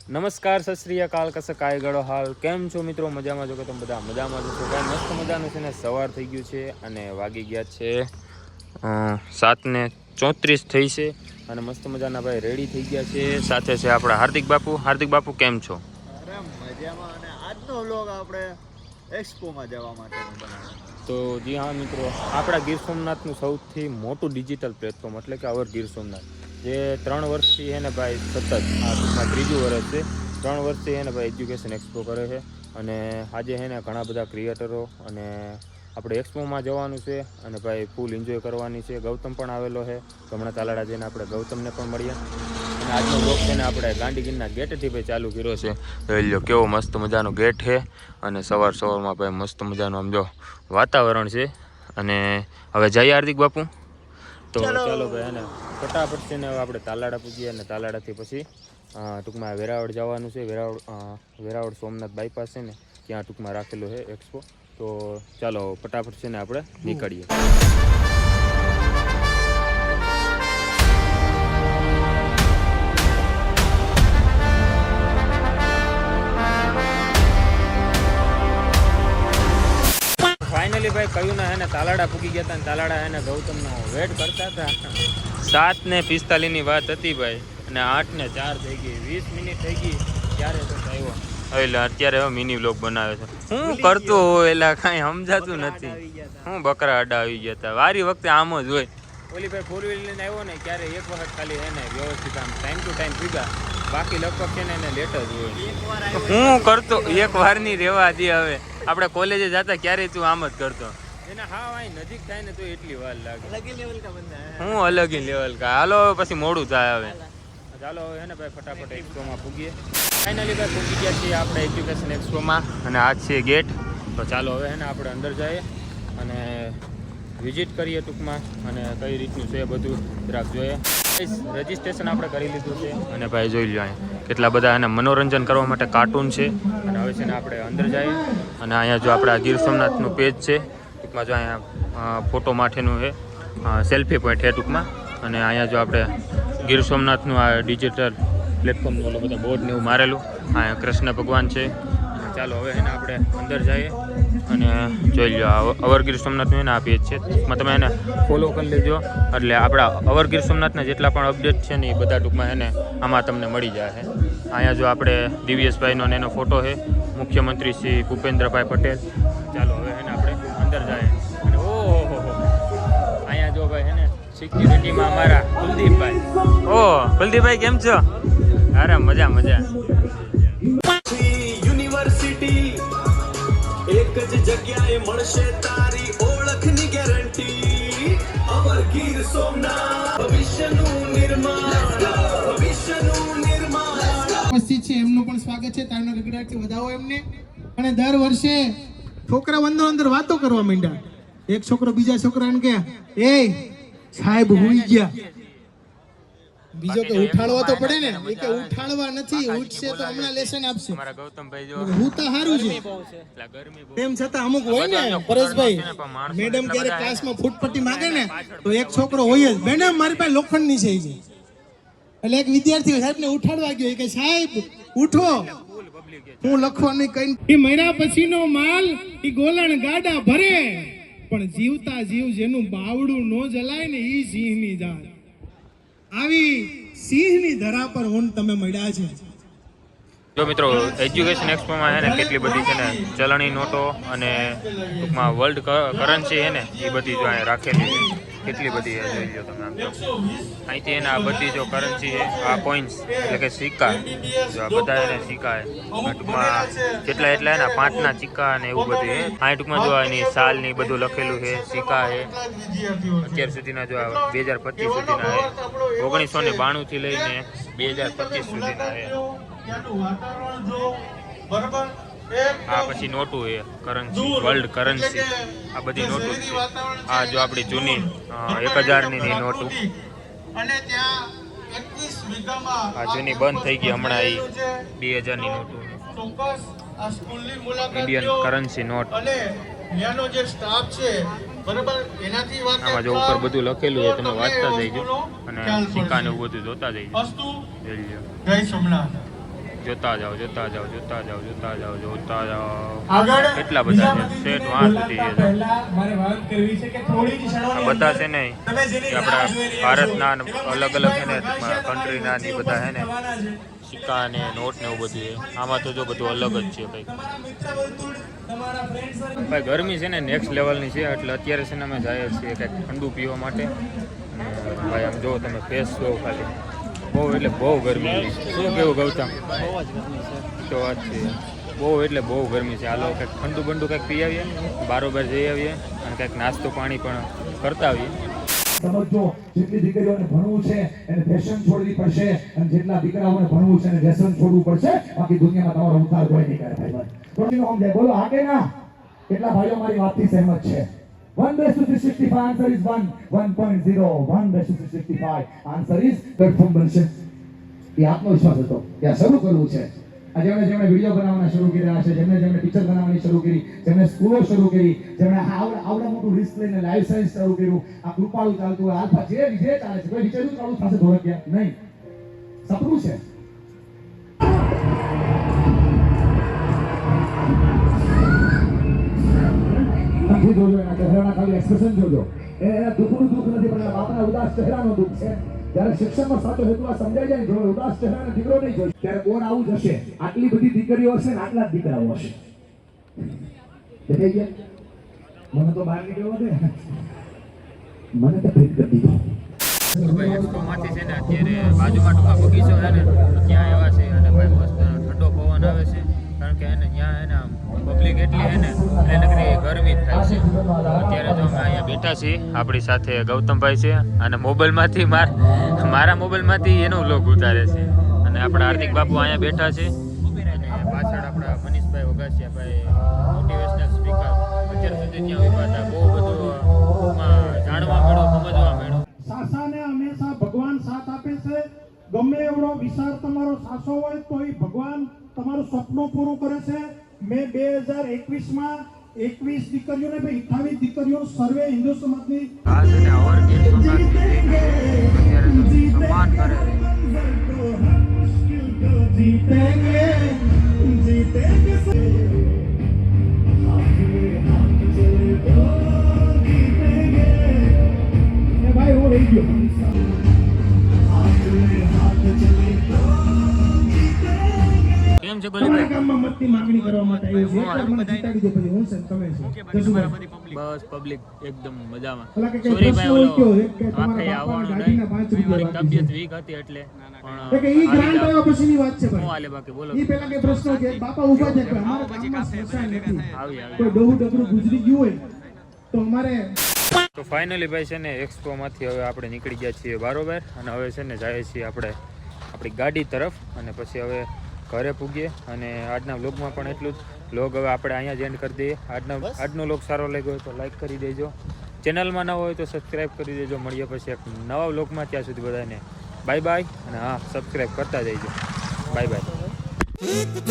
નમસ્કાર, સત શ્રી અકાલ, કસે કાય ગળો હાલ, કેમ છો મિત્રો? મજામાં છો કે તમે બધા મજામાં છો? ભાઈ મસ્ત મજાનું છે ને, સવાર થઈ ગયું છે અને વાગી ગયા છે 7:34 થઈ છે અને મસ્ત મજાના ભાઈ રેડી થઈ ગયા છે. સાથે છે આપણા હાર્દિક બાપુ. હાર્દિક બાપુ કેમ છો? અરે મજામાં. અને આજનો વ્લોગ આપણે એક્સપોમાં જવા માટેનો બનાવ્યો. તો જી હા મિત્રો, આપણા ગીર સોમનાથનું સૌથી મોટું ડિજિટલ પ્લેટફોર્મ એટલે કે અવર ગીર સોમનાથ, જે 3 વર્ષથી છે ને ભાઈ સતત આ ટૂંકમાં 3જું વર્ષ છે. 3 વર્ષથી છે ને ભાઈ એજ્યુકેશન એક્સપો કરે છે અને આજે છે ને ઘણા બધા ક્રિએટરો અને આપણે એક્સપોમાં જવાનું છે અને ભાઈ ફૂલ એન્જોય કરવાની છે. ગૌતમ પણ આવેલો છે, તો હમણાં તાલાડા જઈને આપણે ગૌતમને પણ મળીએ. અને આજનો બ્લોગ છે ને આપણે ગાંધીગીરના ગેટેથી ભાઈ ચાલુ કર્યો છે. જોઈ લો કેવો મસ્ત મજાનો ગેટ છે અને સવારમાં ભાઈ મસ્ત મજાનું આમ જો વાતાવરણ છે. અને હવે જઈએ હાર્દિક બાપુ. તો ચાલો ભાઈ એને ફટાફટ છે ને હવે આપણે તાલાડા પૂજીએ અને તાલાડાથી પછી ટૂંકમાં વેરાવળ જવાનું છે. વેરાવળ સોમનાથ બાયપાસ છે ને ત્યાં ટૂંકમાં રાખેલું છે એક્સપો. તો ચાલો ફટાફટ છે ને આપણે નીકળીએ. ફાઇનલી ભાઈ કયું ના હે ને તાલાડા પૂગી ગયા હતા ને તાલાડા હે ને ગૌતમનો વેટ કરતા હતા. 7:45 વાત હતી ભાઈ અને 8:04 થઈ ગઈ. 20 મિનિટ થઈ ગઈ ત્યારે તો આવ્યો. એટલે અત્યારે હવે મિની વ્લોગ બનાવે છે. હું કરતો હોય એટલે કાંઈ સમજાતું નથી. હું બકરા અડા આવી ગયા હતા. વારી વખતે આમ જ હોય. ઓલી ભાઈ 4 વ્હીલ લઈને આવ્યો ને ત્યારે એક વખત ખાલી એને વ્યવસ્થિત આમ ટાઈમ ટુ ટાઈમ ભીગા, બાકી લગભગ છે ને એને લેટ જ હોય. હું કરતો એક વારની રહેવા દે. હવે આપણે કોલેજે જતા ક્યારે તું આમ જ કરતો. એને હા અહીં નજીક થાય ને તો એટલી વાર લાગે. હું અલગ લેવલ કા. હાલો પછી મોડું થાય. હવે ચાલો હવે ને ભાઈ ફટાફટ એક્સપોમાં પૂગીએ. ફાઇનલી ભાઈ પૂગી ગયા છીએ આપણે એજ્યુકેશન એક્સપોમાં અને આ છે ગેટ. તો ચાલો હવે ને આપણે અંદર જઈએ અને વિઝિટ કરીએ ટૂંકમાં અને કઈ રીતનું છે બધું જરાક જોઈએ. રજીસ્ટ્રેશન આપણે કરી લીધું છે અને ભાઈ જોઈ લો અહીંયા કેટલા બધા એને મનોરંજન કરવા માટે કાર્ટૂન છે. અને હવે છે ને આપણે અંદર જઈએ અને અહીંયા જો આપણા ગીર સોમનાથનું પેજ છે ટૂંકમાં, જો અહીંયા ફોટો માટેનું છે, સેલ્ફી પોઈન્ટ છે ટૂંકમાં. અને અહીંયા જો આપણે ગીર સોમનાથનું આ ડિજિટલ પ્લેટફોર્મનું ઓલું બધા બોર્ડ ને એવું મારેલું. અહીંયા કૃષ્ણ ભગવાન છે. ચાલો હવે એને આપણે અંદર જઈએ અને જોઈ લો અવર ગીર સોમનાથનું એને આ પેજ છે. ટૂંકમાં તમે એને ફોલો કરી લેજો એટલે આપણા અવર ગીર સોમનાથના જેટલા પણ અપડેટ છે ને એ બધા ટૂંકમાં એને આમાં તમને મળી જાય. અહીંયા જો આપણે દિવ્યેશભાઈનો એનો ફોટો છે, મુખ્યમંત્રી શ્રી ભૂપેન્દ્રભાઈ પટેલ. ચાલો હવે એને આપણે અંદર જઈએ અને ઓહો અહીંયા જો ભાઈ એને સિક્યુરિટીમાં અમારા કુલદીપભાઈ. ઓહ કુલદીપભાઈ કેમ છો? અરે મજા મજા. યુનિવર્સિટી એક જ જગ્યાએ મળશે તારી ઓળખની ગેરંટી. અમર ગીર સોમનાથ ભવિષ્યનું નિર્માણ, ભવિષ્યનું નિર્માણ. ઉપસ્થિત છે એમનું પણ સ્વાગત છે. તાળીના ગગડાટથી વધાવો એમને. અને દર વર્ષે છોકરા અંદર વાતો કરવા માંડ્યા. એક છોકરો બીજા છોકરાને કે એ સાહેબ હુઈ ગયા. બીજો કે ઉઠાડવા તો પડે ને. એ કે ઉઠાડવા નથી, ઉઠશે તો હમણાં લેસન આપશે. અમારા ગૌતમભાઈ જો હું તો સારું છે. તેમ છતાં અમુક હોય ને પરેશભાઈ, મેડમ ક્યારેક ક્લાસમાં ફૂટપટ્ટી માંગે ને તો એક છોકરો હોય જ, મેડમ મારી પાસે લોખંડની છે. એટલે એક વિદ્યાર્થી સાહેબને ઉઠાડવા ગયો કે સાહેબ ઉઠો, હું લખવાની કઈ. એ મર્યા પછીનો માલ એ ગોલણ ગાડા ભરે, પણ જીવતા જીવ જેનું બાવડું નો જલાય ને ઈ સિંહની જાત. આવી સિંહની ધરા પર ઊન તમે મળ્યા છે. જો મિત્રો એજ્યુકેશન એક્સપોમાં છે ને કેટલી બધી છે ને ચલણી નોટો અને ટૂંકમાં વર્લ્ડ કરન્સી છે ને એ બધી જો અહીંયા રાખેલી છે. કેટલી બધી જોઈ લો તમે આમ જો અહીંથી એને આ બધી જો કરન્સી છે, આ કોઈન્સ એટલે કે સિક્કા, જો આ બધા એને સિક્કા છે ટૂંકમાં કેટલા એટલા એના 5ના સિક્કા અને એવું બધું છે. અહીં ટૂંકમાં જો એની સાલ ને બધું લખેલું છે, સિક્કા છે. અત્યાર સુધીના જો 2025 સુધીના છે, 1992 થી લઈને 2025 સુધીના છે. આ પછી નોટું છે કરન્સી, વર્લ્ડ કરન્સી, આ બધી નોટું છે. આ જો આપણી જૂની 1000ની નોટું, આ જૂની બંધ થઈ ગઈ હમણાં, એ 2000ની નોટું, ઇન્ડિયન કરન્સી નોટ. આમાં જો ઉપર બધું લખેલું છે, તમે વાંચતા જઈજો અને સિક્કા ને એવું બધું જોતા જઈજો. જય સોમનાથ. જોતા જાઓ જોતા જાઓ જોતા જાઓ જોતા જાઓ જોતા જાઓ આગળ કેટલા બધા છે સેટ વાં સુધી છે પહેલા મારે વાત કરવી છે કે થોડી જ આ ક્ષણોની બધા છે અંદર ને તમે જેની કે રાહ આપણા જોઈ રહ્યા છો, ભારતના ને એવા અલગ અલગ છે ને મિનિટમાં કન્ટ્રીના ને ઈ બધા છે ને થવાના છે. સિક્કા ને નોટ ને એવું બધું છે આમાં તો જો બધું અલગ જ છે કંઈક તમારા મિત્ર વર્તુળ, તમારા friend circle, ભાઈ ગરમી છે ને નેક્સ્ટ લેવલની છે એટલે અત્યારે છે ને અમે જઈએ છીએ કંઈક ઠંડુ પીવા માટે અને ભાઈ આમ જો તમે ફેસ જો ખાલી બહુ એટલે બહુ ગરમી છે શું કેવું ગૌતમ તો વાત છે બહુ એટલે બહુ ગરમી છે હાલો કંઈક ઠંડુ બંડુ કંઈક પી આવીએ બારોબાર જઈ આવીએ અને કંઈક નાસ્તો પાણી પણ કરતા આવીએ સમજો જેટલી દીકરીઓને ભણવું છે એને ફેશન છોડવી પડશે અને જેટલા દીકરાઓને ભણવું છે એને વ્યસન છોડવું પડશે બાકી દુનિયામાં તમારો ઉદ્ધાર કોઈ નહીં કરે ભાઈ થોડીનો સમજાય બોલો આગે ના કેટલા ભાઈઓ મારી વાતથી સહેમત છે 1:365 answer is 1 1.0 1:365 answer is platform બનશે એ આત્મવિશ્વાસ હતો કે આ શરૂ કરવું છે આ જેમણે વિડીયો બનાવવાના શરૂ કર્યા છે જેમણે પિક્ચર બનાવવાની શરૂ કરી જેમણે સ્કૂલો શરૂ કરી જેમણે આવડા મોટું રિસ્ક લઈને લાઈફ સાયન્સ શરૂ કર્યું આ કૃપાળું ચાલતું હોય આલ્ફા જે ચાલે છે કોઈ વિચાર્યું ચાલુ થશે ધોળકિયા નહીં સપનું છે જોજો એના ચહેરાના ખાલી એક્સપ્રેશન જોજો એના દુઃખનું દુઃખ નથી પણ એના બાપના ઉદાસ ચહેરાનો દુઃખ છે જ્યારે શિક્ષણનો સાચો હેતુ આ સમજાઈ જાય જો ઉદાસ ચહેરાનો દીકરો નહીં જોઈ ત્યારે કોણ આવું જ હશે આટલી બધી દીકરીઓ હશે ને આટલા જ દીકરાઓ હશે દેખાઈ ગયા મને તો બહાર નીકળવો દે મને તો ભેટ કરી દીધો ભાઈ એક્સપોમાંથી છે ને અત્યારે બાજુમાં ટૂંકા બગીચો છે ને તો ત્યાં એવા છે અને ભાઈ મસ્ત ઠંડો પવન આવે છે કારણ કે એને ત્યાં એને પબ્લિક એટલી છે ને એટલે નકરી ગરમી જ થાય છે અત્યારે તો અમે અહીંયા બેઠા છીએ આપણી સાથે ગૌતમભાઈ છે અને મોબાઈલમાંથી મારા મોબાઈલમાંથી એનો વ્લોગ ઉતારે છે અને આપણા હાર્દિક બાપુ અહીંયા બેઠા છે અને પાછળ આપણા મનીષભાઈ વગાસિયાભાઈ મોટિવેશનલ સ્પીકર અત્યાર સુધી ત્યાં ઉભા હતા બહુ બધું જાણવા મળ્યું સમજવા મળ્યું સાસાને હંમેશા ભગવાન સાથ આપે છે ગમે એવડો વિચાર તમારો સાસો હોય તો એ ભગવાન તમારું સપનું પૂરું કરે છે મેં 2021માં 21 દીકરીઓને 28 દીકરીઓ સર્વે હિન્દુ સમાજની આ છે ને અવર ગીર સોમનાથ સન્માન કરે જીતેંગે જીતેંગે ભાઈ હું રહી ગયો કેમ છે તમારા ગોલીભાઈ ગામમાં મતની માંગણી કરવા માટે આવ્યો છું એકવાર મને જીતાડી દો પછી હું છે ને તમે છે જસુભાઈ બસ પબ્લિક એકદમ મજામાં ઓલા કે કઈ સોરી પ્રશ્ન ભાઈ ઉઠ્યો ઓલો એક કે તમારા આખે બાપાના આવવાનું ગાડીના 5 નહીં રૂપિયા મારી બાકી તબિયત છે. વીક હતી એટલે એટલે કે ઈ ગ્રાન્ટ આવ્યા પછીની વાત છે હું ભાઈ હાલે બાકી બોલો ઈ પેલા કે પ્રશ્ન કે બાપા ઊભા છે કે અમારા ગામમાં સ્મશાન નથી આવી કોઈ ડોહું ડગરું ગુજરી ગયું હોય તો અમારે તો ફાઇનલી ભાઈ છે ને એક્સપોમાંથી હવે આપણે નીકળી ગયા છીએ બારોબાર અને હવે છે ને જઈએ છીએ આપણે આપણી ગાડી તરફ અને પછી હવે ઘરે પૂગીએ અને આજના વ્લોગમાં પણ એટલું જ વ્લોગ હવે આપણે અહીંયા જ એન્ડ કરી દઈએ આજનો વ્લોગ સારો લાગ્યો હોય તો લાઈક કરી દેજો ચેનલમાં ન હોય તો સબસ્ક્રાઈબ કરી દેજો મળીએ પછી એક નવા વ્લોગમાં ત્યાં સુધી બધાને બાય બાય અને હા સબસ્ક્રાઈબ કરતા જઈજો બાય બાય